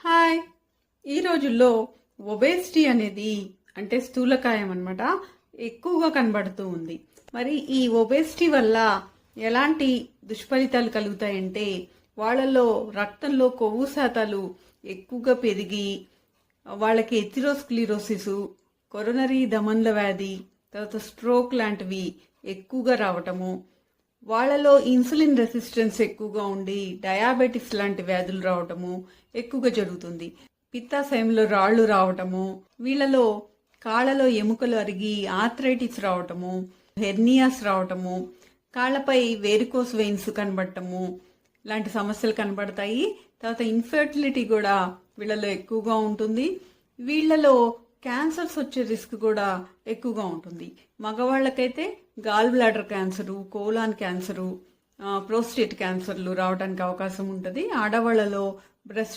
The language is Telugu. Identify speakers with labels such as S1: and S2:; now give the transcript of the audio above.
S1: హాయ్. ఈ రోజుల్లో ఒబేసిటీ అనేది అంటే స్థూలకాయం అన్నమాట ఎక్కువగా కనబడుతూ ఉంది. మరి ఈ ఒబేసిటీ వల్ల ఎలాంటి దుష్ఫలితాలు కలుగుతాయంటే వాళ్ళలో రక్తంలో కొవ్వు శాతాలు ఎక్కువగా పెరిగి వాళ్ళకి ఎథిరోస్క్లిరోసిస్, కొరోనరీ దమన్ల వ్యాధి, తర్వాత స్ట్రోక్ లాంటివి ఎక్కువగా రావటము, వాళ్ళలో ఇన్సులిన్ రెసిస్టెన్స్ ఎక్కువగా ఉండి డయాబెటిస్ లాంటి వ్యాధులు రావటము ఎక్కువగా జరుగుతుంది. పిత్తాశయంలో రాళ్ళు రావటము, వీళ్ళలో కాళ్ళలో ఎముకలు అరిగి ఆర్థరైటిస్ రావటము, హెర్నియాస్ రావటము, కాళ్ళపై వేరికోస్ వెయిన్స్ కనబడటము లాంటి సమస్యలు కనబడతాయి. తర్వాత ఇన్ఫర్టిలిటీ కూడా వీళ్ళలో ఎక్కువగా ఉంటుంది. వీళ్ళలో క్యాన్సర్స్ వచ్చే రిస్క్ కూడా ఎక్కువగా ఉంటుంది. మగవాళ్ళకైతే gall bladder cancer, colon cancer, prostate క్యాన్సర్లు రావడానికి అవకాశం ఉంటుంది. ఆడవాళ్లలో బ్రెస్ట్